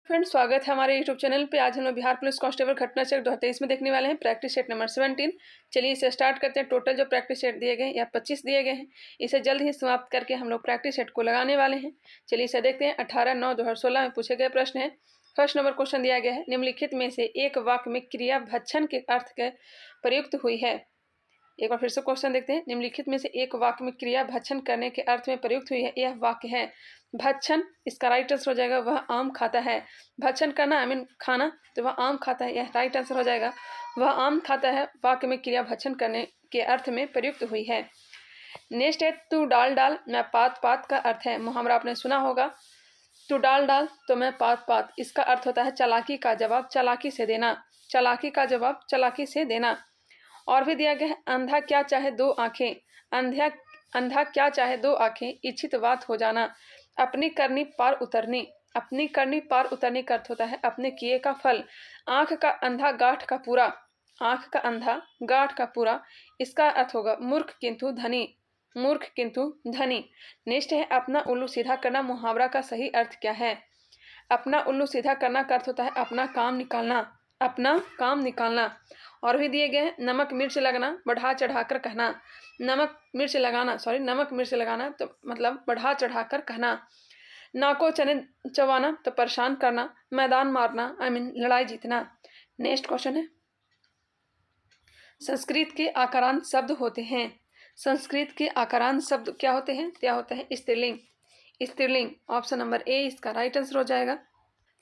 Friends, स्वागत है हमारे यूट्यूब चैनल पे। आज हम लोग बिहार पुलिस कांस्टेबल घटना चक्र 2023 में देखने वाले हैं, प्रैक्टिस सेट नंबर 17। चलिए इसे स्टार्ट करते हैं। टोटल जो प्रैक्टिस सेट दिए गए या 25 दिए गए हैं, इसे जल्द ही समाप्त करके हम लोग प्रैक्टिस सेट को लगाने वाले हैं। चलिए इसे देखते हैं। 18/9/2016 में पूछे गए प्रश्न है। फर्स्ट नंबर क्वेश्चन दिया गया है, निम्नलिखित में से एक वाक्य में क्रिया भक्षण के अर्थ के प्रयुक्त हुई है। एक बार फिर से क्वेश्चन देखते हैं। निम्नलिखित में से एक वाक्य में क्रिया भक्षण करने के अर्थ में प्रयुक्त हुई है। यह वाक्य है भक्षण। इसका राइट आंसर हो जाएगा वह आम खाता है। भक्षण करना आई मीन खाना, तो वह आम खाता है, यह राइट आंसर हो जाएगा। वह आम खाता है वाक्य में क्रिया भक्षण करने के अर्थ में प्रयुक्त हुई है। नेक्स्ट है तू डाल डाल मैं पात पात का अर्थ है। मुहावरा आपने सुना होगा, तू डाल डाल तो मैं पात पात। इसका अर्थ होता है चालाकी का जवाब चालाकी से देना। चालाकी का जवाब चालाकी से देना। और भी दिया गया है, अंधा क्या चाहे दो आंखें। अंधा क्या चाहे दो आंखें, इच्छित बात हो जाना। अपनी करनी पार उतरनी। अपनी करनी पार उतरनी का अर्थ होता है अपने किए का फल। आंख का अंधा गांठ का पूरा। आंख का अंधा गांठ का पूरा, इसका अर्थ होगा मूर्ख किंतु धनी। मूर्ख किंतु धनी। नेक्स्ट है अपना उल्लू सीधा करना। मुहावरा का सही अर्थ क्या है। अपना उल्लू सीधा करना का अर्थ होता है अपना काम निकालना। अपना काम निकालना। और भी दिए गए हैं, नमक मिर्च लगना बढ़ा चढ़ाकर कहना। नमक मिर्च लगाना तो मतलब बढ़ा चढ़ाकर कहना। नाको चने चबाना तो परेशान करना। मैदान मारना आई मीन लड़ाई जीतना। नेक्स्ट क्वेश्चन है, संस्कृत के आकारांत शब्द होते हैं। संस्कृत के आकारांत शब्द क्या होते हैं। क्या होता है स्त्रीलिंग। स्त्रीलिंग ऑप्शन नंबर ए इसका राइट आंसर हो जाएगा।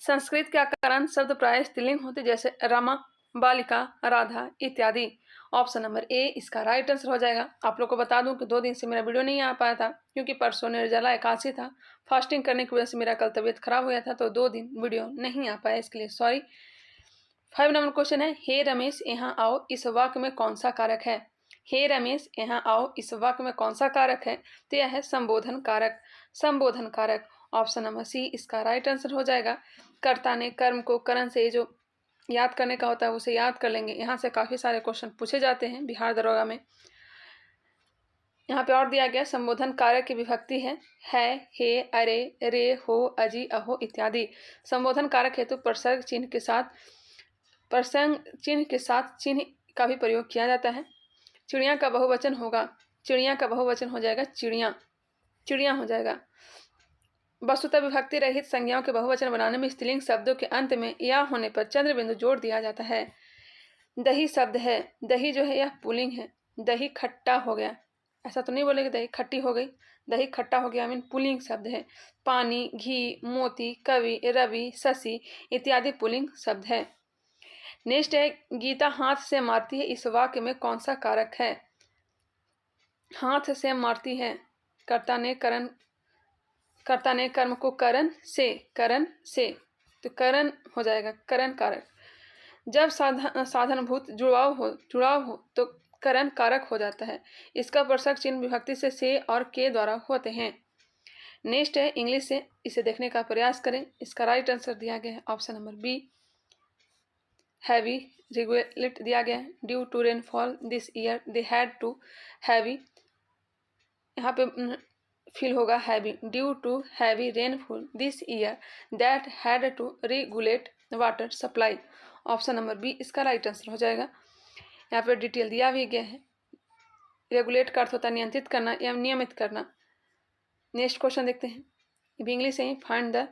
संस्कृत के आकारांत शब्द प्राय स्त्रीलिंग होते, जैसे रमा, बालिका, राधा इत्यादि। ऑप्शन नंबर ए इसका राइट आंसर हो जाएगा। आप लोग को बता दूं कि 2 दिन से मेरा वीडियो नहीं आ पाया था, क्योंकि परसों निर्जला एकादशी था। फास्टिंग करने की वजह से मेरा कल तबीयत खराब हो गया था, तो 2 दिन वीडियो नहीं आ पाया, इसके लिए सॉरी। 5 नंबर क्वेश्चन है, हे रमेश यहाँ आओ इस वाक्य में कौन सा कारक है। हे रमेश यहाँ आओ इस वाक्य में कौन सा कारक है। तो यह है संबोधन कारक। संबोधन कारक ऑप्शन नंबर सी इसका राइट आंसर हो जाएगा। कर्ता ने कर्म को करण से जो याद करने का होता है उसे याद कर लेंगे। यहाँ से काफ़ी सारे क्वेश्चन पूछे जाते हैं बिहार दरोगा में। यहाँ पे और दिया गया संबोधन कारक की विभक्ति है, हे, अरे, रे, हो, अजी, अहो इत्यादि। संबोधन कारक हेतु प्रसर्ग चिन्ह के साथ चिन्ह का भी प्रयोग किया जाता है। चिड़िया का बहुवचन होगा, चिड़िया का बहुवचन हो जाएगा चिड़िया, चिड़िया हो जाएगा। वस्तुतः विभक्ति रहित संज्ञाओं के बहुवचन बनाने में स्त्रीलिंग शब्दों के अंत में या होने पर चंद्र बिंदु जोड़ दिया जाता है। दही शब्द है, दही जो है यह पुल्लिंग है। दही खट्टा हो गया, ऐसा तो नहीं बोलेंगे दही खट्टी हो गई। दही खट्टा हो गया मीन पुल्लिंग शब्द है। पानी, घी, मोती, कवि, रवि, शशि इत्यादि पुल्लिंग शब्द है। नेक्स्ट है, गीता हाथ से मारती है इस वाक्य में कौन सा कारक है। हाथ से मारती है, कर्ता ने कर्म को करण से तो करण हो जाएगा करण कारक। जब साधनभूत जुड़ाव हो तो करण कारक हो जाता है। इसका प्रसर्ग चिन्ह विभक्ति से और के द्वारा होते हैं। नेक्स्ट है इंग्लिश से, इसे देखने का प्रयास करें। इसका राइट आंसर दिया गया है option number B, heavy regulate दिया गया है। Due to rainfall this year they had to heavy, यहाँ पे फील होगा heavy. Due to heavy rainfall this year that had to regulate water supply. Option number B इसका right answer हो जाएगा। यहाँ पे डिटेल दिया भी गया है। रेगुलेट का अर्थ होता है नियंत्रित करना या नियमित करना। नेक्स्ट क्वेश्चन देखते हैं, भी इंग्लिश से ही। Find the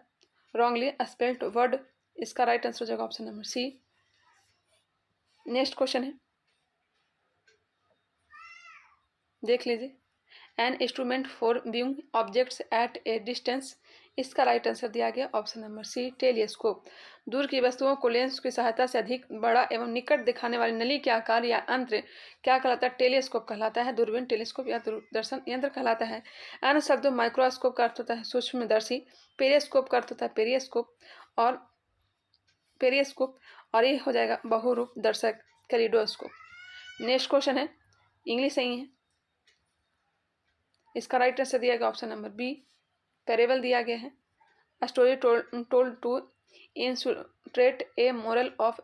wrongly spelled word, इसका राइट आंसर हो जाएगा option number C. Next question है, देख लीजिए। An instrument for viewing objects at a distance, इसका राइट आंसर दिया गया ऑप्शन नंबर सी, टेलीस्कोप। दूर की वस्तुओं को लेंस की सहायता से अधिक बड़ा एवं निकट दिखाने वाली नली के आकार या यंत्र क्या कहलाता है। टेलीस्कोप कहलाता है। दूरबीन, टेलीस्कोप या दूरदर्शन यंत्र कहलाता है। अन्य शब्दों माइक्रोस्कोप का अर्थ होता है सूक्ष्मदर्शी। पेरिस्कोप का अर्थ होता है पेरिस्कोप और ये हो जाएगा बहुरूप दर्शक, कैलिडोस्कोप। नेक्स्ट क्वेश्चन है, इंग्लिश सही है। इसका राइट आंसर दिया गया ऑप्शन नंबर बी, पैरेबल दिया गया है। A story told to insulate a moral of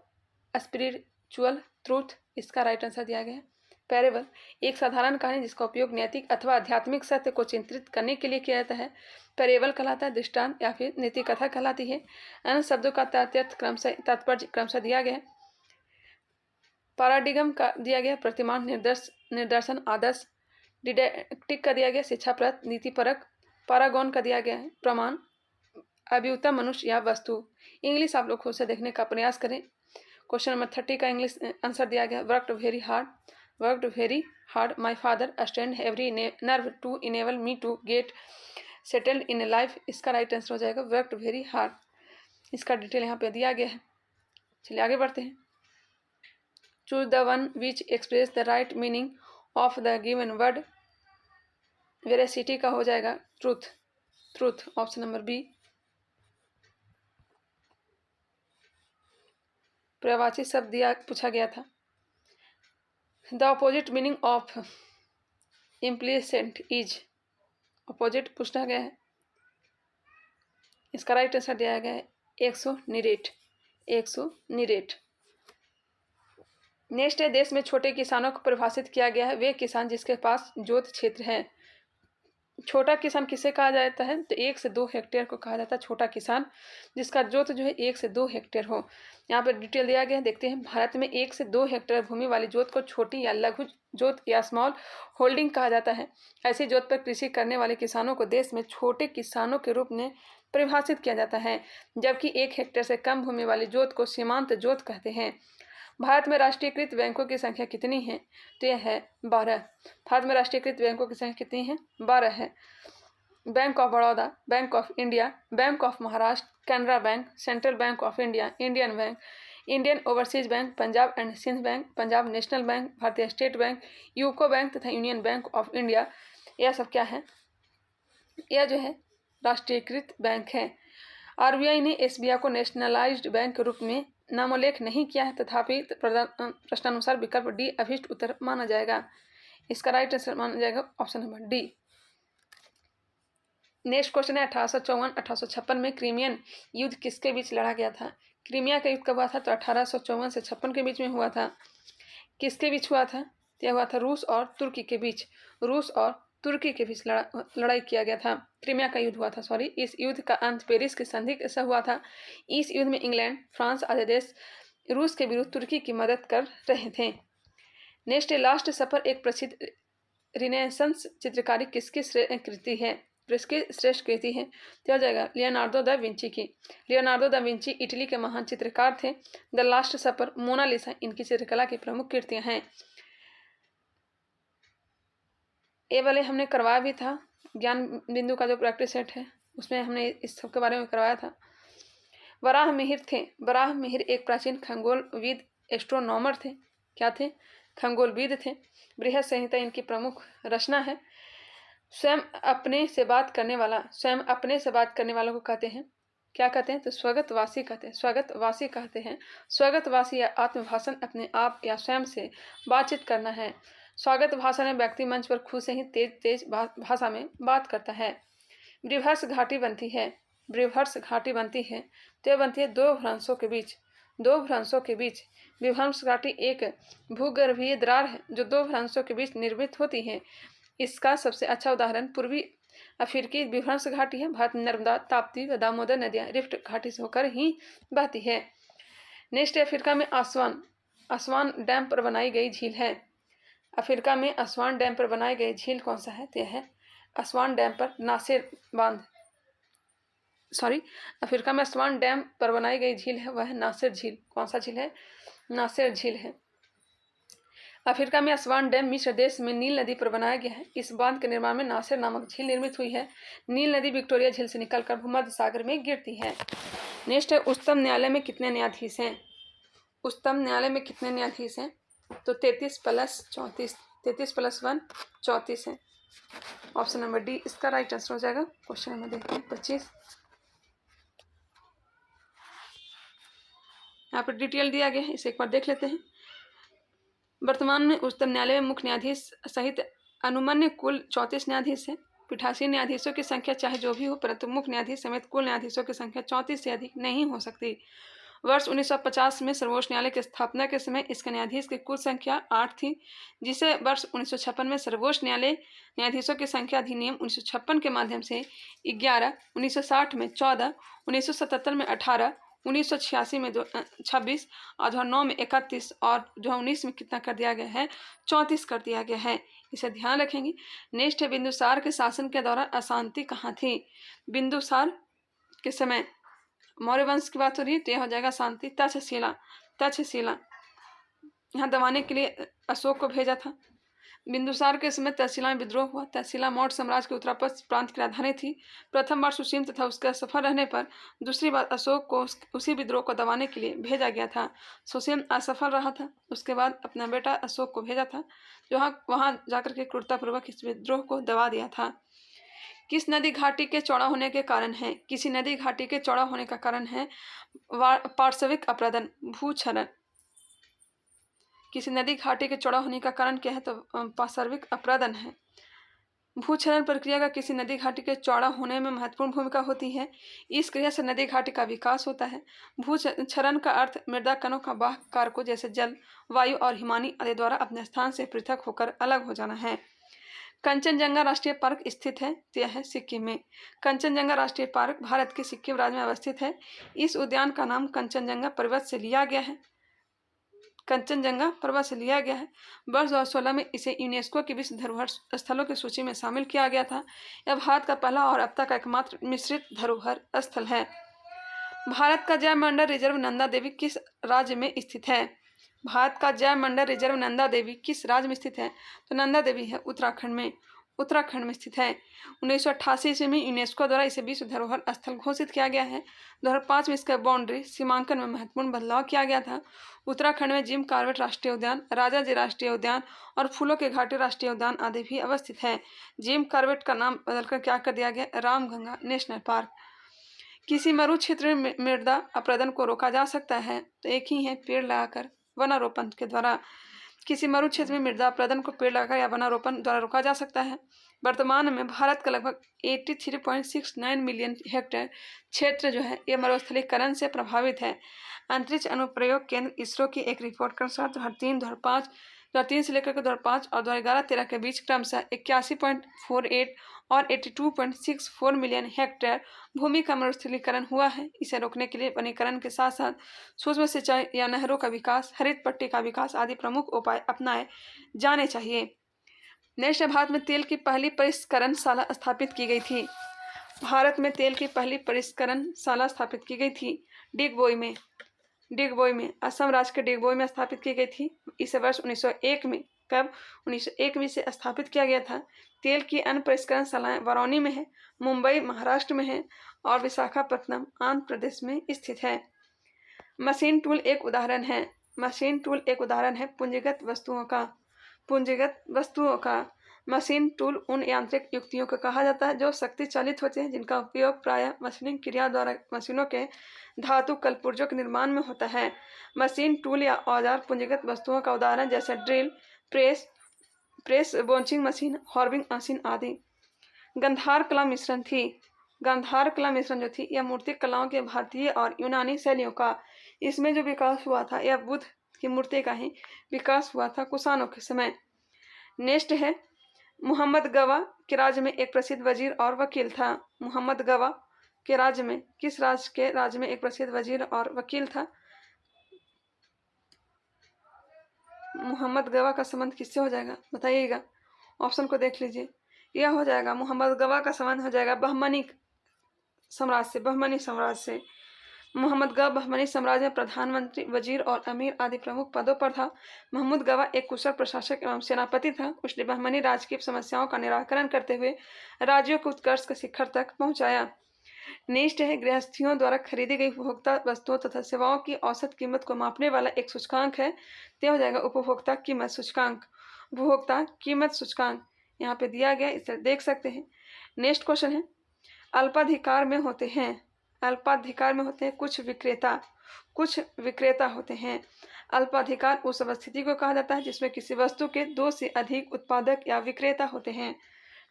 spiritual truth, इसका राइट आंसर दिया गया है पैरेबल एक साधारण कहानी जिसका उपयोग नैतिक अथवा आध्यात्मिक सत्य को चित्रित करने के लिए किया जाता है पैरेबल कहलाता है। दृष्टांत या फिर नीति कथा कहलाती है। अन्य शब्दों का तात्पर्य क्रमशः दिया गया है। पैराडिगम का दिया गया प्रतिमान, निदर्शन, आदर्श। डिडैक्टिक का दिया गया शिक्षाप्रद, नीतिपरक। पैरागॉन का दिया गया है प्रमाण, अभियुक्ता मनुष्य या वस्तु। इंग्लिश आप लोग खुद से देखने का प्रयास करें। क्वेश्चन नंबर 30 का इंग्लिश आंसर दिया गया worked very hard my father strained every nerve to enable me to get settled in life. इसका राइट आंसर हो जाएगा वर्कड वेरी हार्ड। इसका डिटेल यहाँ पे दिया गया है। चलिए आगे बढ़ते हैं। Choose the one which express the right meaning of the given word. Veracity का हो जाएगा ट्रूथ, ऑप्शन नंबर बी। प्रवाची शब्द पूछा गया था। The opposite meaning of implicit is, opposite पूछा गया है। इसका राइट आंसर दिया गया है एक्सोनिरेट। नेक्स्ट है देश में छोटे किसानों को परिभाषित किया गया है वे किसान जिसके पास जोत क्षेत्र है। छोटा किसान किसे कहा जाता है तो 1 से 2 हेक्टेयर को कहा जाता है छोटा किसान, जिसका जोत जो है 1 से 2 हेक्टेयर हो। यहाँ पर डिटेल दिया गया है, देखते हैं। भारत में 1 से 2 हेक्टेयर भूमि वाली जोत को छोटी या लघु जोत या स्मॉल होल्डिंग कहा जाता है। ऐसी जोत पर कृषि करने वाले किसानों को देश में छोटे किसानों के रूप में परिभाषित किया जाता है, जबकि 1 हेक्टेयर से कम भूमि वाली जोत को सीमांत जोत कहते हैं। भारत में राष्ट्रीयकृत बैंकों की संख्या कितनी है तो यह है 12। भारत में राष्ट्रीयकृत बैंकों की संख्या कितनी है 12 है। Bank of Baroda, bank of India, bank of Maharashtra, Canara bank, central bank of India, Indian bank, Indian overseas bank, Punjab and Sind bank, Punjab national bank, Bharatiya state bank, UCO bank तथा यूनियन बैंक ऑफ इंडिया। यह सब क्या है, यह जो है राष्ट्रीयकृत बैंक है। आरबीआई ने एसबीआई को नेशनलाइज्ड बैंक के रूप में नामोल्लेख नहीं किया है, तथापि प्रश्नानुसार विकल्प डी अभिष्ट उत्तर माना जाएगा। इसका राइट आंसर माना जाएगा option number D. Next question है 1854-1856 में क्रीमियन युद्ध किसके बीच लड़ा गया था। क्रीमिया का युद्ध कब हुआ था तो 1854 से 56 के बीच में हुआ था। किसके बीच हुआ था, यह हुआ था रूस और तुर्की के बीच। रूस और तुर्की के बीच लड़ाई किया गया था, क्रीमिया का युद्ध हुआ था, सॉरी। इस युद्ध का अंत पेरिस की संधि से हुआ था। इस युद्ध में इंग्लैंड, फ्रांस आदि देश रूस के विरुद्ध तुर्की की मदद कर रहे थे। नेक्स्ट लास्ट सफर एक प्रसिद्ध रिनेसेंस चित्रकारी किसकी कृति है, किसकी श्रेष्ठ कृति है, तो हो जाएगा लियोनार्दो दा विंची की। लियोनार्दो दा विंची इटली के महान चित्रकार थे। द लास्ट सफर, मोनालिसा इनकी चित्रकला की प्रमुख कृतियां हैं। ये वाले हमने करवाया भी था, ज्ञान बिंदु का जो प्रैक्टिस सेट है उसमें हमने इस सब के बारे में करवाया था। वराह मिहिर थे। वराह मिहिर एक प्राचीन खगोलविद एस्ट्रोनॉमर थे। क्या थे, खगोलविद थे। बृहद संहिता इनकी प्रमुख रचना है। स्वयं अपने से बात करने वालों को कहते हैं, क्या कहते हैं तो स्वगतवासी कहते हैं। स्वगतवासी या आत्मभाषण अपने आप या स्वयं से बातचीत करना है। स्वागत भाषण में व्यक्ति मंच पर खुद से ही तेज भाषा में बात करता है। ब्रिभर्स घाटी बनती है तो यह बनती है दो भ्रंशों के बीच। विभ्रंश घाटी एक भूगर्भीय दरार है जो दो भ्रंशों के बीच निर्मित होती है। इसका सबसे अच्छा उदाहरण पूर्वी अफ्रीकी विभ्रंश घाटी है। भारत में नर्मदा, ताप्ती व दामोदर नदियाँ रिफ्ट घाटी से होकर ही बहती है। नेक्स्ट अफ्रीका में असवान डैम पर बनाई गई झील है। अफ्रीका में असवान डैम पर बनाई गई झील कौन सा है तो यह है असवान डैम पर नासिर बांध। अफ्रीका में असवान डैम पर बनाई गई झील है वह है नासिर झील। कौन सा झील है, नासिर झील है। अफ्रीका में असवान डैम मिस्र देश में नील नदी पर बनाया गया है। इस बांध के निर्माण में नासिर नामक झील निर्मित हुई है। नील नदी विक्टोरिया झील से निकलकर भूमध्य सागर में गिरती है। नेक्स्ट है उच्चतम न्यायालय में कितने न्यायाधीश हैं। उच्चतम न्यायालय में कितने न्यायाधीश हैं तो 33 + 1 34 है। ऑप्शन नंबर डी इसका राइट आंसर हो जाएगा। क्वेश्चन नंबर देखते हैं 25। यहाँ पर डिटेल दिया गया है, इसे एक बार देख लेते हैं। वर्तमान में उच्चतम न्यायालय में मुख्य न्यायाधीश सहित अनुमान्य कुल 34 न्यायाधीश हैं। पीठासीन न्यायाधीशों की संख्या चाहे जो भी हो, परंतु मुख्य न्यायाधीश समेत कुल न्यायाधीशों की संख्या 34 से अधिक नहीं हो सकती। वर्ष 1950 में सर्वोच्च न्यायालय की स्थापना के समय इसके न्यायाधीश की कुल संख्या 8 थी, जिसे वर्ष 1956 में सर्वोच्च न्यायालय न्यायाधीशों की संख्या अधिनियम 1956 के माध्यम से 11, 1960 में 14, 1977 में 18, 1986 में 26 और 2009 में 31 और 2019 में कितना कर दिया गया है, 34 कर दिया गया है। इसे ध्यान रखेंगे। नेक्स्ट है बिंदुसार के शासन के दौरान अशांति कहाँ थी। बिंदुसार के समय मौर्य वंश की बात हो रही है तो यह हो जाएगा शांति। तक्षशिला यहाँ दबाने के लिए अशोक को भेजा था। बिंदुसार के समय तक्षशिला में विद्रोह हुआ। तक्षशिला मौर्य साम्राज्य के उत्तरापश्चिम प्रांत की राजधानी थी। प्रथम बार सुसीम तथा उसके असफल रहने पर दूसरी बार अशोक को उसी विद्रोह को दबाने के लिए भेजा गया था। सुसीम असफल रहा था, उसके बाद अपना बेटा अशोक को भेजा था, जो वहां जाकर के क्रूरतापूर्वक इस विद्रोह को दबा दिया था। किस नदी घाटी के चौड़ा होने के कारण है। किसी नदी घाटी के चौड़ा होने का कारण है पार्श्विक अपरदन, भूक्षरण। किसी नदी घाटी के चौड़ा होने का कारण क्या है तो पार्श्विक अपरदन है। भूक्षरण प्रक्रिया का किसी नदी घाटी के चौड़ा होने में महत्वपूर्ण भूमिका होती है। इस क्रिया से नदी घाटी का विकास होता है। भूक्षरण का अर्थ मृदा कणों का बाह्य कारकों जैसे जल, वायु और हिमानी आदि द्वारा अपने स्थान से पृथक होकर अलग हो जाना है। कंचनजंगा राष्ट्रीय पार्क स्थित है, यह है सिक्किम में। कंचनजंगा राष्ट्रीय पार्क भारत के सिक्किम राज्य में अवस्थित है। इस उद्यान का नाम कंचनजंगा पर्वत से लिया गया है। कंचनजंगा पर्वत से लिया गया है। वर्ष 2016 में इसे यूनेस्को की विश्व धरोहर स्थलों की सूची में शामिल किया गया था। यह भारत का पहला और अब तक का एकमात्र मिश्रित धरोहर स्थल है। भारत का जैव मंडल रिजर्व नंदा देवी किस राज्य में स्थित है। भारत का जैव मंडल रिजर्व नंदा देवी किस राज्य में स्थित है तो नंदा देवी है उत्तराखंड में स्थित है। 1988 ईस्वी में यूनेस्को द्वारा इसे विश्व धरोहर स्थल घोषित किया गया है। 2005 में इसका बाउंड्री सीमांकन में महत्वपूर्ण बदलाव किया गया था। उत्तराखंड में जिम कॉर्बेट राष्ट्रीय उद्यान, राजाजी राष्ट्रीय उद्यान और फूलों के घाटी राष्ट्रीय उद्यान आदि भी अवस्थित है। जिम कॉर्बेट का नाम बदलकर क्या कर दिया गया, रामगंगा नेशनल पार्क। किसी मरु क्षेत्र में मृदा अपरदन को रोका जा सकता है तो एक ही है पेड़ लगाकर, वनारोपण के द्वारा। किसी मरु क्षेत्र में मृदा अपरदन को पेड़ लगाकर या वनारोपण द्वारा रोका जा सकता है। वर्तमान में भारत का लगभग 83.69 मिलियन हेक्टेयर क्षेत्र जो है यह मरुस्थलीकरण से प्रभावित है। अंतरिक्ष अनुप्रयोग केंद्र इसरो की एक रिपोर्ट के अनुसार 2003 से लेकर 2005 और 2011-13 के बीच क्रमशः 81.48 और 82.64 मिलियन हेक्टेयर भूमि का मरुस्थलीकरण हुआ है। इसे रोकने के लिए वनीकरण के साथ साथ सूक्ष्म सिंचाई या नहरों का विकास, हरित पट्टी का विकास आदि प्रमुख उपाय अपनाए जाने चाहिए। नेक्स्ट, भारत में तेल की पहली परिष्करणशाला स्थापित की गई थी। भारत में तेल की पहली परिष्करणशाला स्थापित की गई थी डिगबोई में, असम राज्य के डिगबोई में स्थापित की गई थी। इसे वर्ष 1901 में 1901 में इसे स्थापित किया गया था। तेल की अन्य परिष्करणशालाएं बरौनी में है, मुंबई महाराष्ट्र में है और विशाखापट्टनम आंध्र प्रदेश में स्थित है। मशीन टूल एक उदाहरण है पूंजीगत वस्तुओं का। मशीन टूल उन यांत्रिक युक्तियों को कहा जाता है जो शक्ति चालित होते हैं, जिनका उपयोग प्रायः मशीनिंग क्रिया द्वारा मशीनों के धातु कलपुर्जों के निर्माण में होता है। मशीन टूल या औजार पूंजीगत वस्तुओं का उदाहरण जैसे ड्रिल, प्रेस बॉन्चिंग मशीन, हॉर्बिंग मशीन आदि। गंधार कला मिश्रण जो थी यह मूर्ति कलाओं के भारतीय और यूनानी शैलियों का इसमें जो विकास हुआ था यह बुद्ध की मूर्ति का ही विकास हुआ था कुषाणों के समय। नेक्स्ट है मोहम्मद गवा के राज्य में एक प्रसिद्ध वजीर और वकील था। मोहम्मद गवा के राज्य में किस राज्य में एक प्रसिद्ध वजीर और वकील था। मोहम्मद गवा का संबंध किससे हो जाएगा बताइएगा, ऑप्शन को देख लीजिए। यह हो जाएगा मोहम्मद गवा का संबंध हो जाएगा बहमनी साम्राज्य से। मोहम्मद गवा बहमनी साम्राज्य में प्रधानमंत्री, वजीर और अमीर आदि प्रमुख पदों पर था। महमूद गवा एक कुशल प्रशासक एवं सेनापति था। उसने बहमनी राज्य की समस्याओं का निराकरण करते हुए राज्यों को उत्कर्ष के शिखर तक पहुंचाया। नेक्स्ट है गृहस्थियों द्वारा खरीदी गई उपभोक्ता वस्तुओं तथा सेवाओं की औसत कीमत को मापने वाला एक सूचकांक है, यह हो जाएगा उपभोक्ता कीमत सूचकांक। यहाँ पे दिया गया, इसे देख सकते हैं। नेक्स्ट क्वेश्चन है अल्पाधिकार में होते हैं कुछ विक्रेता होते हैं। अल्पाधिकार उस स्थिति को कहा जाता है जिसमें किसी वस्तु के 2 से अधिक उत्पादक या विक्रेता होते हैं।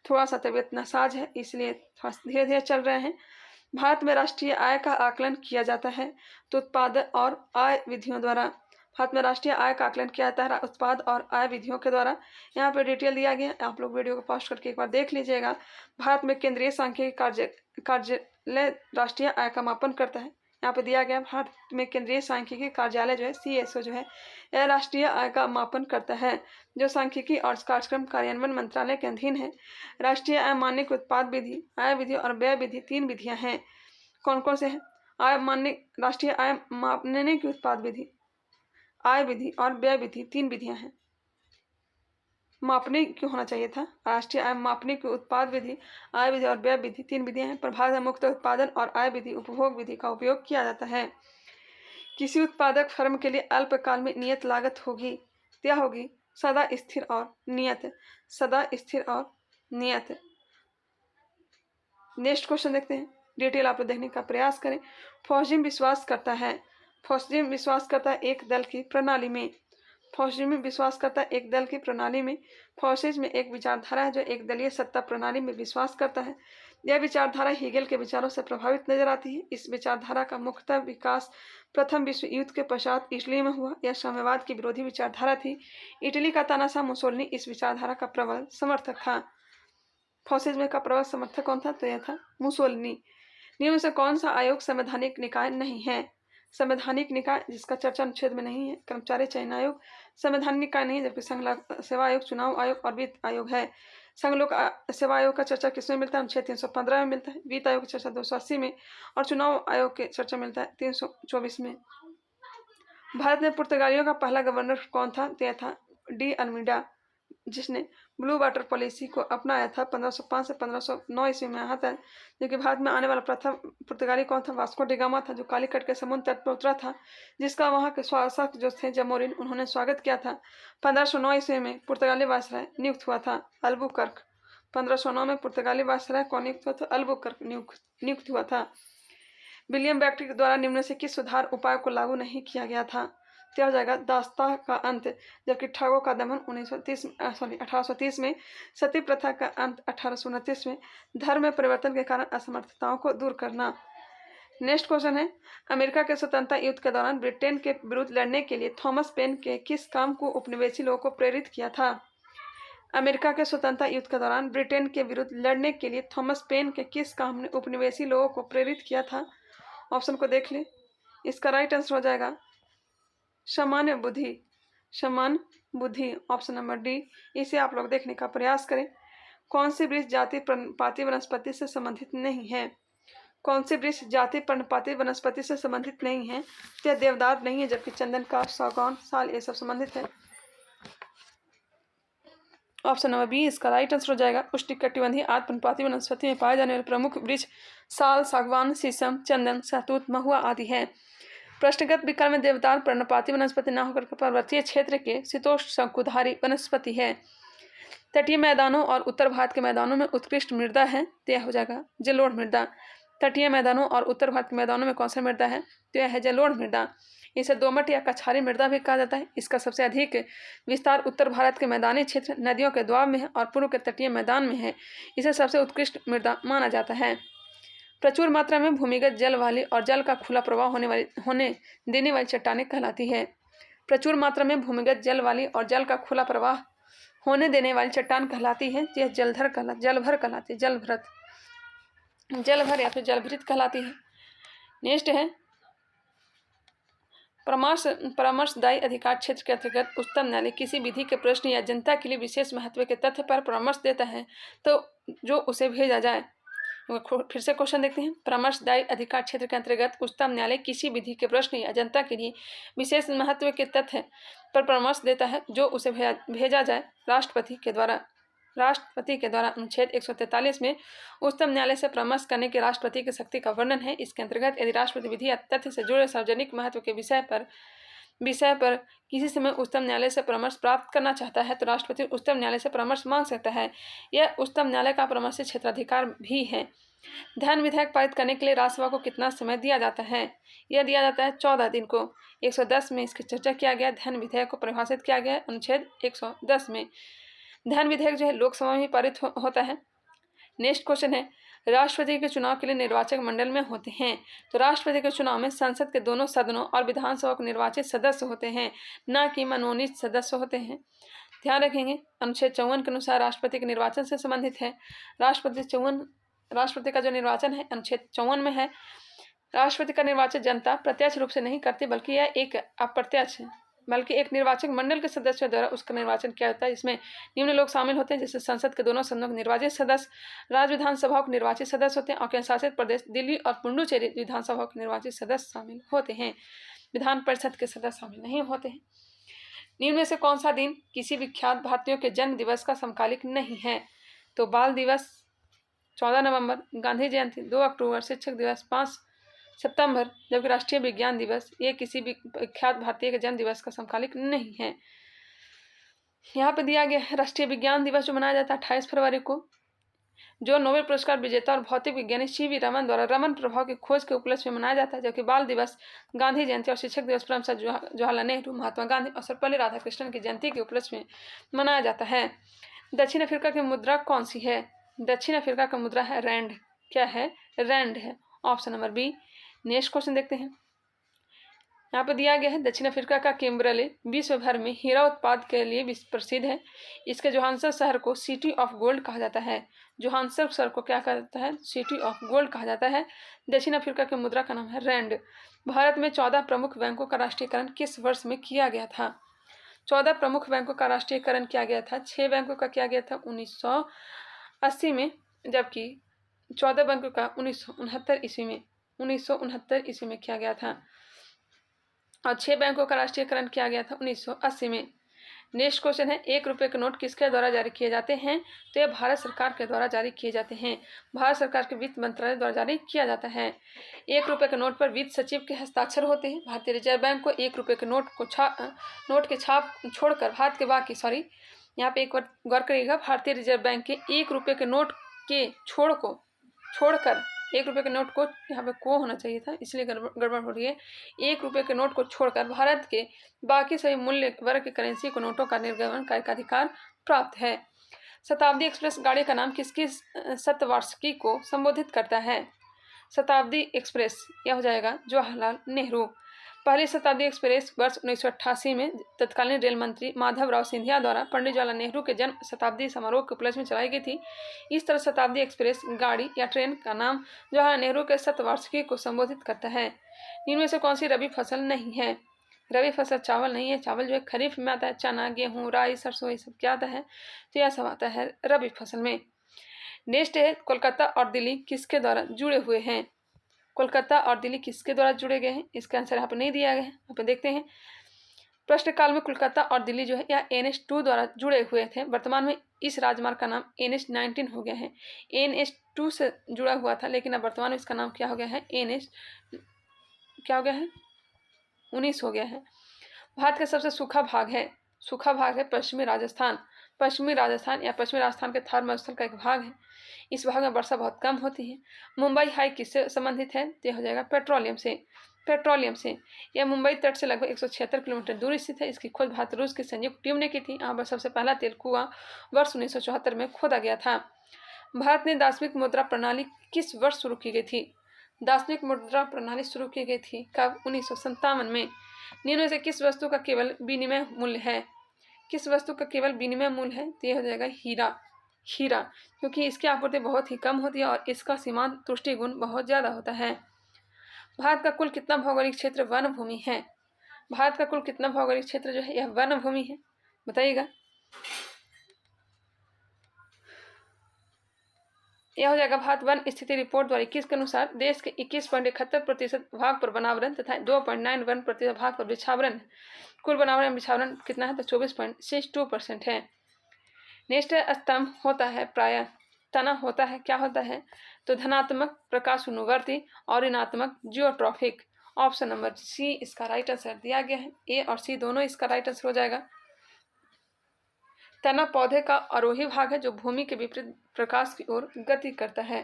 थोड़ा सा तबीयत नासाज है इसलिए थोड़ा धीरे धीरे चल रहे हैं। भारत में राष्ट्रीय आय का आकलन किया जाता है तो उत्पादन और आय विधियों द्वारा। भारत में राष्ट्रीय आय का आकलन किया जाता है उत्पाद और आय विधियों के द्वारा। यहाँ पे डिटेल दिया गया है, आप लोग वीडियो को पॉज करके एक बार देख लीजिएगा। भारत में केंद्रीय सांख्यिकी कार्यालय राष्ट्रीय आय का मापन करता है। यहाँ पे दिया गया भारत में केंद्रीय सांख्यिकी कार्यालय जो है CSO जो है यह राष्ट्रीय आय का मापन करता है, जो सांख्यिकी और कार्यक्रम कार्यान्वयन मंत्रालय के अधीन है। राष्ट्रीय आय मानक उत्पाद विधि, आय विधि और व्यय विधि 3 विधियां हैं। कौन कौन से हैं? आय मानक, राष्ट्रीय आय मापने की उत्पाद विधि, आय विधि और व्यय विधि 3 विधियां हैं। मापने क्यों होना चाहिए था? राष्ट्रीय आय मापने की उत्पाद विधि, आय विधि और व्यय विधि 3 विधियां हैं। प्रभाव मुक्त उत्पादन और आय विधि उपभोग विधि का उपयोग किया जाता है। किसी उत्पादक फर्म के लिए अल्पकाल में नियत लागत होगी, क्या होगी? सदा स्थिर और नियत, सदा स्थिर और नियत। नेक्स्ट क्वेश्चन देखते हैं, डिटेल आप देखने का प्रयास करें। फॉसिज्म विश्वास करता है, फॉसिज्म विश्वास करता है एक दल की प्रणाली में। फॉसिज्म विश्वास करता है एक दल की प्रणाली में। फॉसिज्म एक विचारधारा है जो एक दलीय सत्ता प्रणाली में विश्वास करता है। यह विचारधारा हीगेल के विचारों से प्रभावित नजर आती है। इस विचारधारा का मुख्यतः विकास प्रथम विश्व युद्ध के पश्चात इटली में हुआ। यह साम्यवाद की विरोधी विचारधारा थी। इटली का तानाशाह मुसोलिनी इस विचारधारा का प्रबल समर्थक था। फॉसिज्म का प्रबल समर्थक कौन था? तो यह था मुसोलिनी। नियम से कौन सा आयोग संवैधानिक निकाय नहीं है? संवैधानिक निकाय जिसका चर्चा अनुच्छेद में नहीं है, कर्मचारी चयन आयोग संवैधानिक निकाय नहीं, जबकि संघ लोक सेवा आयोग, चुनाव आयोग और वित्त आयोग है। संघ लोक सेवा आयोग का चर्चा किसमें मिलता है? अनुच्छेद 315 में मिलता है। वित्त आयोग की चर्चा 280 में और चुनाव आयोग की चर्चा मिलता है 324 में। भारत में पुर्तगालियों का पहला गवर्नर कौन था? तो यह था डी अल्मीडा, जिसने ब्लू वाटर पॉलिसी को अपनाया था। 1505 से 1509 ईस्वी में आया था। जो कि भारत में आने वाला प्रथम पुर्तगाली कौन था? वास्को डी गामा था, जो कालीकट के समुद्र तट पर उतरा था, जिसका वहां के शासक जो थे जमोरिन, उन्होंने स्वागत किया था। 1509 ईस्वी में पुर्तगाली वायसराय नियुक्त हुआ था अल्बुकर्क। 1509 में पुर्तगाली वायसराय कौन नियुक्त हुआ था? अल्बुकर्क नियुक्त हुआ था। विलियम बेकेट द्वारा निम्न से किस सुधार उपाय को लागू नहीं किया गया था? क्या हो जाएगा? दास्ता का अंत, जबकि ठगों का दमन 1830 में, सती प्रथा का अंत 1829 में, धर्म में परिवर्तन के कारण असमर्थताओं को दूर करना। नेक्स्ट क्वेश्चन है, अमेरिका के स्वतंत्रता युद्ध के दौरान ब्रिटेन के विरुद्ध लड़ने के लिए थॉमस पेन के किस काम को उपनिवेशी लोगों को प्रेरित किया था? अमेरिका के स्वतंत्रता युद्ध के दौरान ब्रिटेन के विरुद्ध लड़ने के लिए थॉमस पेन के किस काम ने उपनिवेशी लोगों को प्रेरित किया था? ऑप्शन को देख ले। इसका राइट आंसर हो जाएगा सामान्य बुद्धि, समान बुद्धि, ऑप्शन नंबर डी। इसे आप लोग देखने का प्रयास करें। कौन सी वृक्ष जाति पर्णपाती वनस्पति से संबंधित नहीं है? कौन सी वृक्ष जाति पर्णपाती वनस्पति से संबंधित नहीं है? यह देवदार नहीं है, जबकि चंदन, काठ, सागौन, साल ये सब संबंधित है। ऑप्शन नंबर बी इसका राइट आंसर हो जाएगा। उष्णकटिबंधीय आर्द्र पर्णपाती वनस्पति में पाए जाने वाले प्रमुख वृक्ष साल, सागवान, शीशम, चंदन, सहतूत, महुआ आदि हैं। पृष्ठगत विकार में देवदार पर्णपाती वनस्पति न होकर पर्वतीय क्षेत्र के शीतोष्ण शंकुधारी वनस्पति है। तटीय मैदानों और उत्तर भारत के मैदानों में उत्कृष्ट मृदा है, तो यह हो जाएगा जलोढ़ मृदा। तटीय मैदानों और उत्तर भारत के मैदानों में कौन सा मृदा है? तो यह है जलोढ़ मृदा। इसे दोमट या कछारी मृदा भी कहा जाता है। इसका सबसे अधिक विस्तार उत्तर भारत के मैदानी क्षेत्र, नदियों के दोआब में है और पूर्व के तटीय मैदान में है। इसे सबसे उत्कृष्ट मृदा माना जाता है। प्रचुर मात्रा में भूमिगत जल वाली और जल का खुला प्रवाह होने देने वाली चट्टानें कहलाती है। प्रचुर मात्रा में भूमिगत जल वाली और जल का खुला प्रवाह होने देने वाली चट्टान कहलाती है। यह जलभर कहलाती है, जलभर या फिर जलभृत कहलाती है। नेक्स्ट है, परामर्शदायी अधिकार क्षेत्र के अंतर्गत उच्चतम न्यायालय किसी विधि के प्रश्न या जनता के लिए विशेष महत्व के तथ्य पर परामर्श देता है तो जो उसे भेजा जाए। फिर से क्वेश्चन देखते हैं। परामर्शदायी अधिकार क्षेत्र के अंतर्गत उच्चतम न्यायालय किसी विधि के प्रश्न या जनता के लिए विशेष महत्व के तथ्य पर परामर्श देता है जो उसे भेजा जाए राष्ट्रपति के द्वारा। अनुच्छेद 143 में उच्चतम न्यायालय से परामर्श करने के राष्ट्रपति की शक्ति का वर्णन है। इसके अंतर्गत यदि राष्ट्रपति विधि या तथ्य से जुड़े सार्वजनिक महत्व के विषय पर किसी समय उच्चतम न्यायालय से परामर्श प्राप्त करना चाहता है तो राष्ट्रपति उच्चतम न्यायालय से परामर्श मांग सकता है। यह उच्चतम न्यायालय का परामर्श क्षेत्राधिकार भी है। धन विधेयक पारित करने के लिए राज्यसभा को कितना समय दिया जाता है? यह दिया जाता है 14 दिन को। 110 में इसकी चर्चा किया गया। धन विधेयक को परिभाषित किया गया अनुच्छेद 110 में। धन विधेयक जो है लोकसभा में ही पारित होता है। नेक्स्ट क्वेश्चन है, राष्ट्रपति के चुनाव के लिए निर्वाचक मंडल में होते हैं। तो राष्ट्रपति के चुनाव में संसद के दोनों सदनों और विधानसभा के निर्वाचित सदस्य होते हैं, न कि मनोनीत सदस्य होते हैं। ध्यान रखेंगे, अनुच्छेद 54 के अनुसार राष्ट्रपति के निर्वाचन से संबंधित है। राष्ट्रपति का जो निर्वाचन है अनुच्छेद 54 में है। राष्ट्रपति का निर्वाचन जनता प्रत्यक्ष रूप से नहीं करती, बल्कि यह एक अप्रत्यक्ष है, बल्कि एक निर्वाचक मंडल के सदस्यों द्वारा उसका निर्वाचन किया जाता है। इसमें निम्न लोग शामिल होते हैं, जैसे संसद के दोनों सदनों के निर्वाचित सदस्य, राज्य विधानसभाओं के निर्वाचित सदस्य होते हैं, और केंद्र शासित प्रदेश दिल्ली और पुडुचेरी विधानसभाओं के निर्वाचित सदस्य शामिल होते हैं। विधान परिषद के सदस्य शामिल नहीं होते हैं। निम्न में से कौन सा दिन किसी विख्यात भारतीयों के जन्म दिवस का समकालिक नहीं है? तो बाल दिवस 14 नवंबर, गांधी जयंती 2 अक्टूबर, शिक्षक दिवस 5 सितंबर, जबकि राष्ट्रीय विज्ञान दिवस ये किसी भी विख्यात भारतीय के जन्म दिवस का समकालिक नहीं है। यहाँ पे दिया गया है राष्ट्रीय विज्ञान दिवस जो मनाया जाता है 28 फरवरी को, जो नोबेल पुरस्कार विजेता और भौतिक विज्ञानी CV रमन द्वारा रमन प्रभाव की खोज के उपलक्ष्य में मनाया जाता है। जबकि बाल दिवस, गांधी जयंती और शिक्षक दिवस क्रमशः जवाहरलाल नेहरू, महात्मा गांधी और सर्वपल्ली राधाकृष्णन की जयंती के उपलक्ष्य में मनाया जाता है। दक्षिण अफ्रीका की मुद्रा कौन सी है? दक्षिण अफ्रीका का मुद्रा है रैंड। क्या है? रैंड है। Option number B. Next question देखते हैं। यहाँ पर दिया गया है दक्षिण अफ्रीका का किम्बरले विश्व भर में हीरा उत्पाद के लिए विश्व प्रसिद्ध है। इसके जोहान्सबर्ग शहर को सिटी ऑफ गोल्ड कहा जाता है। जोहान्सबर्ग शहर को क्या कहा जाता है? सिटी ऑफ गोल्ड कहा जाता है। दक्षिण अफ्रीका की मुद्रा का नाम है रैंड। भारत में 14 प्रमुख बैंकों का राष्ट्रीयकरण किस वर्ष में किया गया था? 14 प्रमुख बैंकों का राष्ट्रीयकरण किया गया था। 6 बैंकों का किया गया था 1980 में, जबकि 14 बैंकों का 1969 ईस्वी में किया गया था, और 6 बैंकों का राष्ट्रीयकरण किया गया था 1980 में। नेक्स्ट क्वेश्चन है, 1 रुपये के नोट किसके द्वारा जारी किए जाते हैं? तो ये भारत सरकार के द्वारा जारी किए जाते हैं। भारत सरकार के वित्त मंत्रालय द्वारा जारी किया जाता है। 1 रुपये के नोट पर वित्त सचिव के हस्ताक्षर होते हैं। भारतीय रिजर्व बैंक को 1 रुपये के नोट के छाप छोड़कर भारत के बाकी यहाँ पे एक बार गौर करिएगा, भारतीय रिजर्व बैंक के 1 रुपये के नोट के छोड़कर 1 रुपये के नोट को, यहाँ पे को होना चाहिए था इसलिए गड़बड़ हो रही है। 1 रुपये के नोट को छोड़कर भारत के बाकी सभी मूल्य वर्ग के करेंसी को नोटों का निर्गमन करने का अधिकार प्राप्त है। शताब्दी एक्सप्रेस गाड़ी का नाम किसकी शतवार्षिकी को संबोधित करता है? शताब्दी एक्सप्रेस यह हो जाएगा जवाहरलाल नेहरू। पहली शताब्दी एक्सप्रेस वर्ष 1988 में तत्कालीन रेल मंत्री माधवराव सिंधिया द्वारा पंडित जवाहरलाल नेहरू के जन्म शताब्दी समारोह के उपलक्ष्य में चलाई गई थी। इस तरह शताब्दी एक्सप्रेस गाड़ी या ट्रेन का नाम जवाहरलाल नेहरू के शतवार्षिकी को संबोधित करता है। इनमें से कौन सी रबी फसल नहीं है? रबी फसल चावल नहीं है। चावल जो है खरीफ में आता है, चना, गेहूँ, राई, सरसों, ये सब क्या आता है? तो यह सब आता है रबी फसल में। नेक्स्ट है, कोलकाता और दिल्ली किसके द्वारा जुड़े हुए हैं? कोलकाता और दिल्ली किसके द्वारा जुड़े गए हैं? इसका आंसर यहाँ पर नहीं दिया गया है। यहाँ पे देखते हैं, प्रश्नकाल में कोलकाता और दिल्ली जो है यह NH2 द्वारा जुड़े हुए थे। वर्तमान में इस राजमार्ग का नाम NH19 हो गया है। NH2 से जुड़ा हुआ था, लेकिन अब वर्तमान में इसका नाम क्या हो गया है? क्या हो गया है? 19 हो गया है। भारत का सबसे सूखा भाग है पश्चिमी राजस्थान। पश्चिमी राजस्थान या पश्चिमी राजस्थान के थार मरुस्थल का एक भाग है। इस भाग में वर्षा बहुत कम होती है। मुंबई हाई किससे संबंधित है? तो हो जाएगा पेट्रोलियम से। यह मुंबई तट से लगभग 176 किलोमीटर दूर स्थित है। इसकी खोज भारत रूस की संयुक्त टीम ने की थी। यहाँ पर सबसे पहला तेल कुआं वर्ष 1974 में खोदा गया था। भारत ने दार्शनिक मुद्रा प्रणाली किस वर्ष शुरू की गई थी? दार्शनिक मुद्रा प्रणाली शुरू की गई थी कब? 1957 में। निम्न से किस वस्तु का केवल विनिमय मूल्य है? किस वस्तु का केवल विनिमय मूल्य है? तो यह हो जाएगा हीरा, क्योंकि इसकी आपूर्ति बहुत ही कम होती है और इसका सीमांत तुष्टि गुण बहुत ज़्यादा होता है। भारत का कुल कितना भौगोलिक क्षेत्र वन भूमि है? भारत का कुल कितना भौगोलिक क्षेत्र जो है यह वन भूमि है? बताइएगा। यह हो जाएगा भारत वन स्थिति रिपोर्ट 2021 के अनुसार देश के 21.71% भाग पर वनावरण तथा 2.91% भाग पर वृक्षावरण। कुल वनावरण वृक्षावरण कितना है? तो 24.62% है। नेक्स्ट स्तंभ होता है प्रायः, तना होता है, क्या होता है? तो धनात्मक प्रकाशानुवर्ती और ऋणात्मक जियोट्रॉफिक। ऑप्शन नंबर सी इसका राइट आंसर दिया गया है। ए और सी दोनों इसका राइट आंसर हो जाएगा। तना पौधे का आरोही भाग है जो भूमि के विपरीत प्रकाश की ओर गति करता है।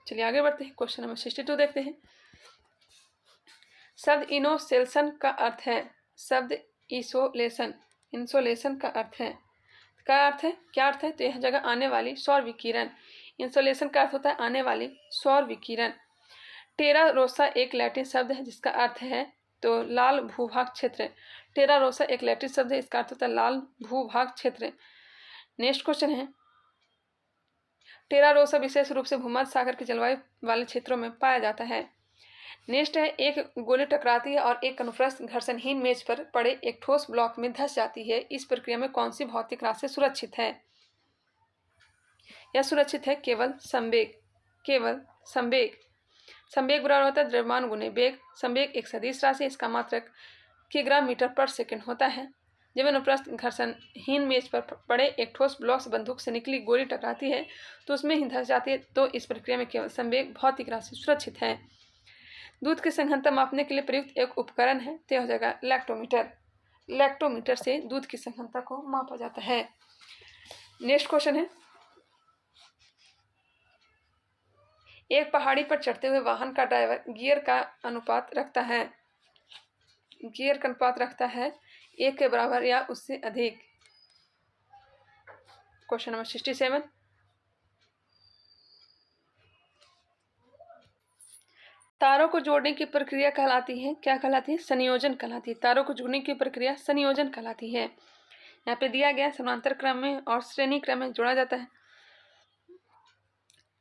चलिए आगे बढ़ते हैं, क्वेश्चन नंबर 62 देखते हैं। शब्द इनोसेल्सन का अर्थ है। शब्द इंसोलेशन का अर्थ है, क्या अर्थ है, तो यह जगह आने वाली सौर विकिरण। इंसोलेशन का अर्थ होता है आने वाली सौर विकिरण। टेरा रोसा एक लैटिन शब्द है जिसका अर्थ है तो लाल भूभाग क्षेत्र। टेरा रोसा एक लैटिन शब्द है, इसका अर्थ होता है लाल भूभाग क्षेत्र। नेक्स्ट क्वेश्चन है, टेरा रोसा विशेष रूप से भूमध्य सागर के जलवायु वाले क्षेत्रों में पाया जाता है। नेक्स्ट है, एक गोली टकराती है और एक अनुप्रस्थ घर्षणहीन मेज पर पड़े एक ठोस ब्लॉक में धंस जाती है। इस प्रक्रिया में कौन सी भौतिक राशि सुरक्षित है? यह सुरक्षित है केवल संवेग। संवेग बराबर होता है द्रव्यमान गुने वेग। संवेग एक सदिश राशि, इसका मात्रक किग्रा मीटर पर सेकंड होता है। जब अनुप्रस्थ घर्षणहीन मेज पर पड़े एक ठोस ब्लॉक से बंदूक से निकली गोली टकराती है तो उसमें ही धंस जाती है। तो इस प्रक्रिया में केवल संवेग भौतिक राशि सुरक्षित है। दूध की सघनता मापने के लिए प्रयुक्त एक उपकरण है, तो हो जाएगा लैक्टोमीटर। लैक्टोमीटर से दूध की सघनता को मापा जाता है। नेक्स्ट क्वेश्चन है, एक पहाड़ी पर चढ़ते हुए वाहन का ड्राइवर गियर का अनुपात रखता है 1 के बराबर या उससे अधिक। क्वेश्चन नंबर 67, तारों को जोड़ने की प्रक्रिया कहलाती है, क्या कहलाती है? संयोजन कहलाती है। तारों को जोड़ने की प्रक्रिया संयोजन कहलाती है। यहाँ पे दिया गया समांतर क्रम में और श्रेणी क्रम में जोड़ा जाता है।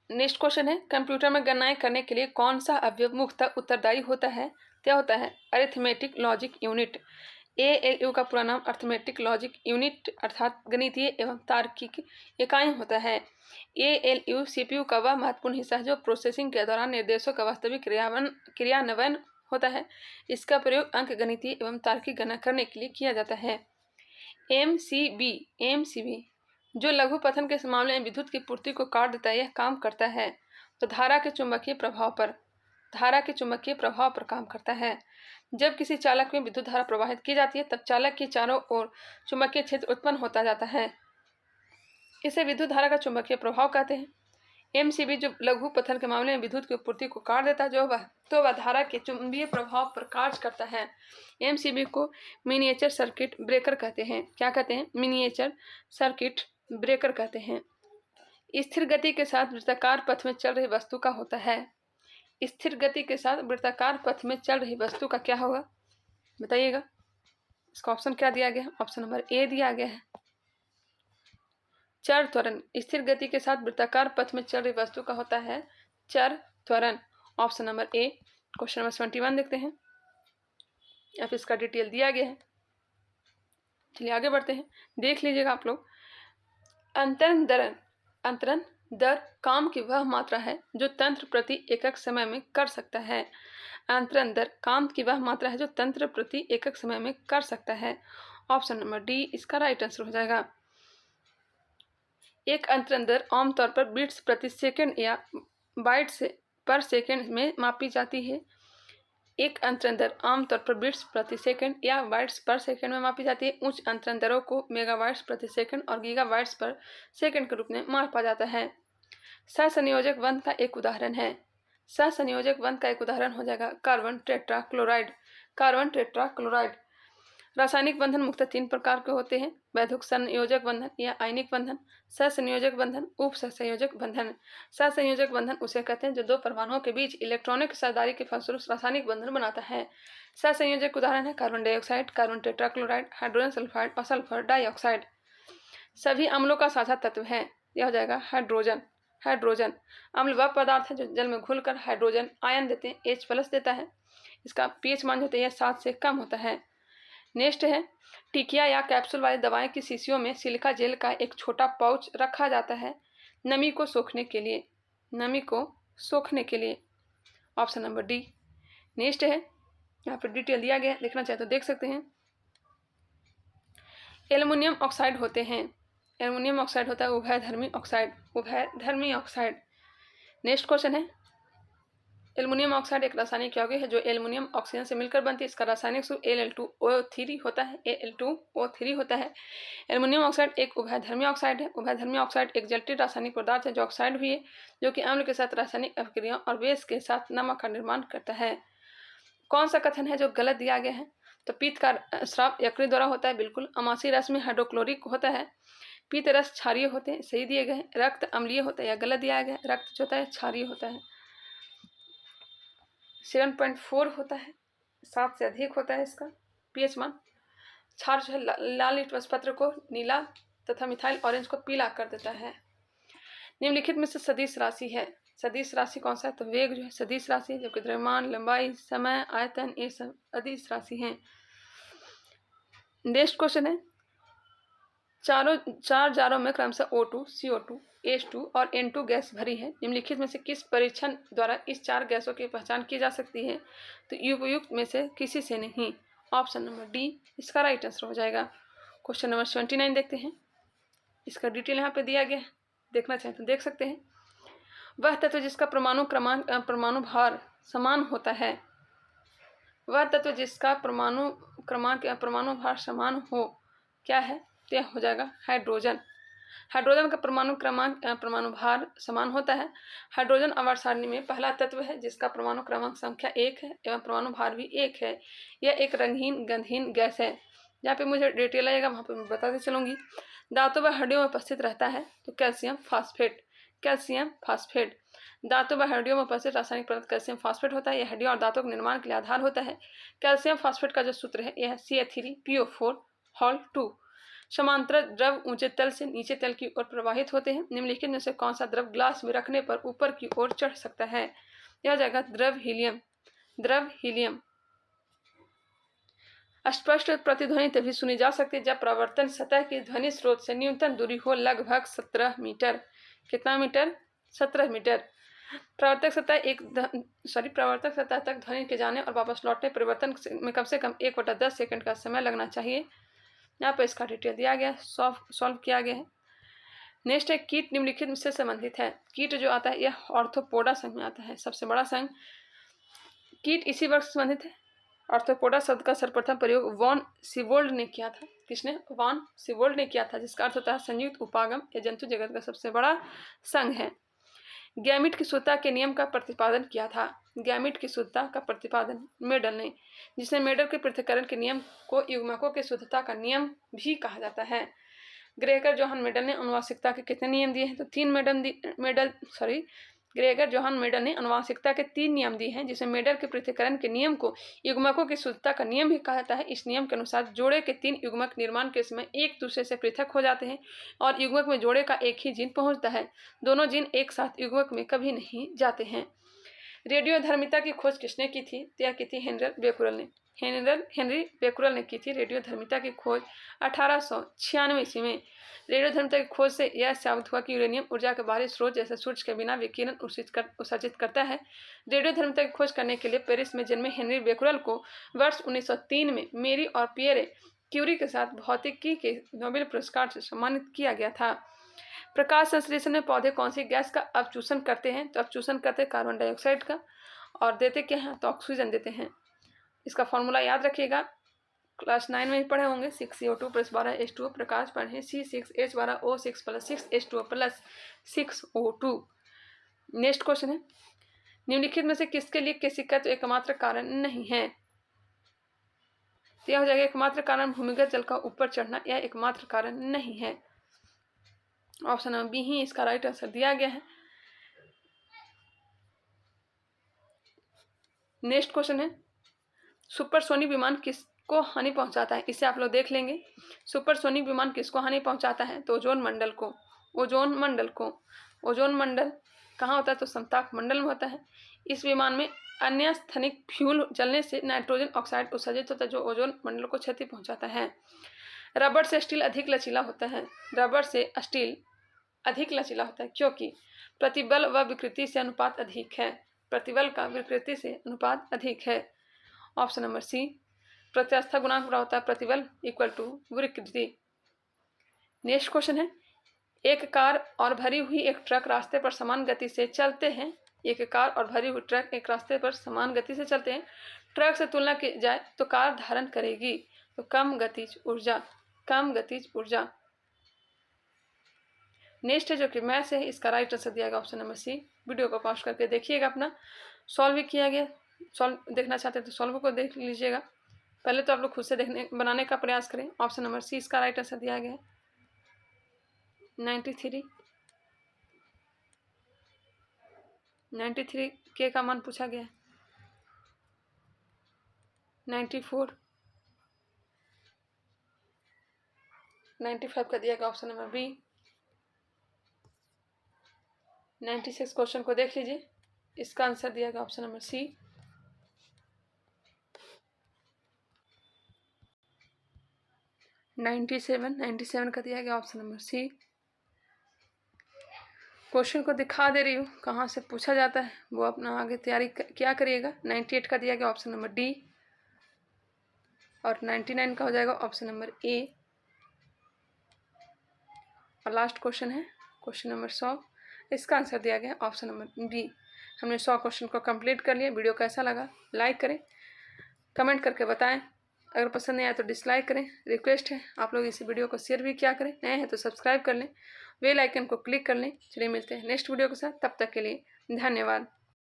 नेक्स्ट क्वेश्चन है, कंप्यूटर में गणनाएं करने के लिए कौन सा अवयव मुख्यतः उत्तरदायी होता है? क्या होता है? Arithmetic logic unit. ALU का पूरा नाम अरिथमेटिक लॉजिक यूनिट अर्थात गणितीय एवं तार्किक इकाई होता है। ALU CPU का वह महत्वपूर्ण हिस्सा है जो प्रोसेसिंग के दौरान निर्देशों का वास्तविक क्रियान्वयन होता है। इसका प्रयोग अंक गणितीय एवं तार्किक गणना करने के लिए किया जाता है। MCB जो लघु पथन के मामले में विद्युत की पूर्ति को काट देता है, यह काम करता है तो धारा के चुंबकीय प्रभाव पर काम करता है। जब किसी चालक में विद्युत धारा प्रवाहित की जाती है तब चालक के चारों ओर चुंबकीय क्षेत्र उत्पन्न होता जाता है, इसे विद्युत धारा का चुंबकीय प्रभाव कहते हैं। MCB जो लघु पथन के मामले में विद्युत की पूर्ति को काट देता है तो वह धारा के चुंबकीय प्रभाव पर कार्य करता है। MCB को मिनिएचर सर्किट ब्रेकर कहते हैं। क्या कहते हैं? मिनिएचर सर्किट ब्रेकर कहते हैं। स्थिर गति के साथ वृत्ताकार पथ में चल रही वस्तु का होता है। स्थिर गति के साथ वृत्ताकार पथ में चल रही वस्तु का क्या होगा, बताइएगा। इसका ऑप्शन क्या दिया गया है? ऑप्शन नंबर A दिया गया है, चर त्वरण। स्थिर गति के साथ वृत्ताकार पथ में चल रही वस्तु का होता है चर त्वरण। Option number A। Question number 71 देखते हैं। अब इसका डिटेल दिया गया है, चलिए आगे बढ़ते हैं, देख लीजिएगा आप लोग। अंतरण दर काम की वह मात्रा है जो तंत्र प्रति एकक समय में कर सकता है। अंतरण दर काम की वह मात्रा है जो तंत्र प्रति एकक समय में कर सकता है। ऑप्शन नंबर D इसका राइट आंसर हो जाएगा। एक अंतरण दर आमतौर पर बीट्स प्रति सेकंड या बाइट्स पर सेकंड में मापी जाती है। एक अंतरण दर आमतौर पर बीट्स प्रति सेकंड या बाइट्स पर सेकंड में मापी जाती है। उच्च अंतरण दरों को मेगाबाइट्स प्रति सेकंड और गीगाबाइट्स पर सेकंड के रूप में मापा जाता है। सहसंयोजक बंध का एक उदाहरण है। सहसंयोजक बंध का एक उदाहरण हो जाएगा कार्बन टेट्राक्लोराइड। रासायनिक बंधन मुख्यतः 3 प्रकार के होते हैं, वैद्युत संयोजक बंधन या आयनिक बंधन, सहसंयोजक बंधन, उप सहसंयोजक बंधन। सहसंयोजक बंधन उसे कहते हैं जो 2 परमाणुओं के बीच इलेक्ट्रॉनिक साझेदारी के फलस्वरूप रासायनिक बंधन बनाता है। सहसंयोजक उदाहरण है carbon dioxide, carbon tetrachloride, hydrogen sulphide और सल्फर डाइऑक्साइड। सभी अम्लों का साझा तत्व है, यह हो जाएगा हाइड्रोजन। अम्ल वह पदार्थ है जो जल में घुलकर हाइड्रोजन आयन देते हैं, H+ देता है। इसका pH मान होता है 7 से कम होता है। नेक्स्ट है, टिकिया या कैप्सूल वाली दवाएं की शीशियों में सिलिका जेल का एक छोटा पाउच रखा जाता है नमी को सोखने के लिए। Option number D। नेक्स्ट है, यहाँ पर डिटेल दिया गया है, देखना चाहे तो देख सकते हैं। एल्युमिनियम ऑक्साइड होते हैं। एल्युमिनियम ऑक्साइड होता है उभयधर्मी ऑक्साइड। नेक्स्ट क्वेश्चन है, एल्युमिनियम ऑक्साइड एक रासायनिक यौगिक है जो एल्युमिनियम ऑक्सीजन से मिलकर बनती है। इसका रासायनिक सूत्र Al2O3 होता है। एल्युमिनियम ऑक्साइड एक उभयधर्मी ऑक्साइड है। उभयधर्मी ऑक्साइड एक जटिल रासायनिक पदार्थ है जो ऑक्साइड भी है, जो कि अम्ल के साथ रासायनिक अभिक्रिया और बेस के साथ नमक का निर्माण करता है। कौन सा कथन है जो गलत दिया गया है? तो पित्त का स्राव यकृत द्वारा होता है, बिल्कुल। अमासी रस में हाइड्रोक्लोरिक होता है। पीत रस क्षारीय होते हैं, सही दिए गए हैं। रक्त अम्लीय होता है या गलत दिया गया है, रक्त जो होता है क्षारीय होता है। 7.4 होता है, 7 से अधिक होता है इसका पीएच मान। क्षार जो है लाल लिटमस पत्र को नीला तथा मिथाइल ऑरेंज को पीला कर देता है। निम्नलिखित में से सदिश राशि है। सदिश राशि कौन सा है? तो वेग जो है सदिश राशि है, जबकि द्रव्यमान, लंबाई, समय, आयतन ये सब अदिश राशि हैं। नेक्स्ट क्वेश्चन है, चार जारों में क्रमशः O2, CO2, H2 और N2 गैस भरी है। निम्नलिखित में से किस परीक्षण द्वारा इस 4 गैसों की पहचान की जा सकती है? तो उपयुक्त में से किसी से नहीं। ऑप्शन नंबर डी इसका राइट आंसर हो जाएगा। क्वेश्चन नंबर 79 देखते हैं। इसका डिटेल यहाँ पे दिया गया है, देखना चाहें तो देख सकते हैं। वह तत्व जिसका परमाणु भार समान होता है, वह तत्व जिसका परमाणु भार समान हो, क्या है? तो यह हो जाएगा हाइड्रोजन। हाइड्रोजन का परमाणु भार समान होता है। हाइड्रोजन आवर्त सारणी में पहला तत्व है जिसका परमाणु क्रमांक संख्या 1 है एवं परमाणु भार भी 1 है। यह एक रंगहीन गंधहीन गैस है। जहाँ पे मुझे डिटेल आएगा वहाँ पे मैं बताते चलूँगी। धातु व हड्डियों में उपस्थित रहता है, तो कैल्शियम फास्फेट। कैल्शियम फास्फेट धातु व हड्डियों में उपस्थित रासायनिक पदार्थ कैल्शियम फास्फेट होता है। यह हड्डियों और दांतों के निर्माण के लिए आधार होता है। कैल्शियम फास्फेट का जो सूत्र है यह CH3PO4 हॉल 2। समांतर द्रव ऊंचे तल से नीचे तल की ओर प्रवाहित होते हैं। निम्नलिखित में से कौन सा द्रव ग्लास में रखने पर ऊपर की ओर चढ़ सकता है? यह हो जाएगा द्रव हीलियम। द्रव हीलियम। स्पष्ट प्रतिध्वनि तभी सुनी जा सकती है जब प्रवर्तन सतह की ध्वनि स्रोत से न्यूनतम दूरी हो, लगभग 17 मीटर। कितना मीटर? 17 मीटर। प्रवर्तक सतह तक ध्वनि के जाने और वापस लौटने परिवर्तन में कम से कम 1/10 सेकंड का समय लगना चाहिए। यहाँ पर इसका डिटेल दिया गया है, सॉल्व किया गया है। नेक्स्ट है, कीट निम्नलिखित से संबंधित है। कीट जो आता है यह ऑर्थोपोडा संघ में आता है, सबसे बड़ा संघ। कीट इसी वर्ग से संबंधित है। ऑर्थोपोडा शब्द का सर्वप्रथम प्रयोग वॉन सिवोल्ड ने किया था। किसने? वॉन सिवोल्ड ने किया था, जिसका अर्थ होता है संयुक्त उपागम। यह जंतु जगत का सबसे बड़ा संघ है। गैमीट की शुद्धता के नियम का प्रतिपादन किया था। गैमीट की शुद्धता का प्रतिपादन मेडल ने, जिसने मेडल के पृथक्करण के नियम को युग्मकों की शुद्धता का नियम भी कहा जाता है। ग्रेगर जोहान मेडल ने आनुवंशिकता के कितने नियम दिए हैं? तो 3 ग्रेगर जोहान मेडल ने आनुवंशिकता के 3 नियम दिए हैं, जिसमें मेडल के पृथक्करण के नियम को युग्मकों की शुद्धता का नियम भी कहा जाता है। इस नियम के अनुसार जोड़े के 3 युग्मक निर्माण के समय एक दूसरे से पृथक हो जाते हैं और युग्मक में जोड़े का एक ही जीन पहुंचता है। दोनों जीन एक साथ युग्मक में कभी नहीं जाते हैं। रेडियोधर्मिता की खोज किसने की थी? तो यह की थी हेनरी बेकुरल ने। हेनरी बेकुरल ने की थी रेडियोधर्मिता की खोज 1896 ईस्वी में। रेडियोधर्मिता की खोज से यह साबित हुआ कि यूरेनियम ऊर्जा के बाहरी स्रोत जैसे सूर्य के बिना विकिरण उत्सर्जित करता है। रेडियोधर्मिता की खोज करने के लिए पेरिस में जन्मे हेनरी बेकुरल को वर्ष 1903 में मेरी और पियरे क्यूरी के साथ भौतिकी के नोबेल पुरस्कार से सम्मानित किया गया था। प्रकाश संश्लेषण में पौधे कौन सी गैस का अवचूषण करते हैं? तो अवचूषण करते हैं कार्बन डाइऑक्साइड का, और देते क्या हैं? तो ऑक्सीजन देते हैं। इसका फॉर्मूला याद रखिएगा, क्लास 9 में ही पढ़े होंगे। 6CO2 + 12H2O। प्रकाश पढ़े C6H12O6 + 6H2O + 6O2। Next question है, निम्नलिखित में से किसके लिए केशिकत्व एकमात्र कारण नहीं है? तो यह हो जाएगा एकमात्र कारण भूमिगत जल का ऊपर चढ़ना, यह एकमात्र कारण नहीं है। ऑप्शन नंबर बी ही इसका राइट आंसर दिया गया है। नेक्स्ट क्वेश्चन है, सुपरसोनिक विमान किसको हानि पहुंचाता है? इसे आप लोग देख लेंगे। सुपरसोनिक विमान किसको हानि पहुंचाता है? तो ओजोन मंडल को। ओजोन मंडल कहाँ होता है? तो समताप मंडल में होता है। इस विमान में अन्य स्थनिक फ्यूल जलने से नाइट्रोजन ऑक्साइड उत्सर्जित होता है, जो ओजोन मंडल को क्षति पहुंचाता है। रबर से स्टील अधिक लचीला होता है। रबर से स्टील अधिक लचीला होता है क्योंकि प्रतिबल व विकृति से अनुपात अधिक है। प्रतिबल का विकृति से अनुपात अधिक है। ऑप्शन नंबर सी, प्रत्यास्था गुणांक बड़ा होता है प्रतिबल = विकृति। नेक्स्ट क्वेश्चन है, एक कार और भरी हुई एक ट्रक रास्ते पर समान गति से चलते हैं। एक कार और भरी हुई ट्रक एक रास्ते पर समान गति से चलते हैं। ट्रक से तुलना की जाए तो कार धारण करेगी तो कम गतिज ऊर्जा। नेक्स्ट है जो कि मैथ्स है, इसका राइट आंसर दिया गया ऑप्शन नंबर सी। वीडियो को पॉज करके देखिएगा, अपना सॉल्व भी किया गया। सॉल्व देखना चाहते हैं तो सॉल्व को देख लीजिएगा। पहले तो आप लोग खुद से बनाने का प्रयास करें। ऑप्शन नंबर सी इसका राइट आंसर दिया गया है। 93 93 के का मान पूछा गया है। 94 95 का दिया गया ऑप्शन नंबर बी। 96 क्वेश्चन को देख लीजिए, इसका आंसर दिया गया ऑप्शन नंबर सी। 97 का दिया गया ऑप्शन नंबर सी। क्वेश्चन को दिखा दे रही हूँ कहाँ से पूछा जाता है, वो अपना आगे तैयारी क्या करिएगा। 98 का दिया गया ऑप्शन नंबर डी और 99 का हो जाएगा ऑप्शन नंबर ए। और लास्ट क्वेश्चन है क्वेश्चन नंबर 100, इसका आंसर दिया गया ऑप्शन नंबर बी। हमने 100 क्वेश्चन को कंप्लीट कर लिया। वीडियो कैसा लगा लाइक करें, कमेंट करके बताएं, अगर पसंद नहीं आया तो डिसलाइक करें। रिक्वेस्ट है आप लोग इस वीडियो को शेयर भी क्या करें, नए हैं तो सब्सक्राइब कर लें, बेल आइकन को क्लिक कर लें। चलिए मिलते हैं नेक्स्ट वीडियो के साथ, तब तक के लिए धन्यवाद।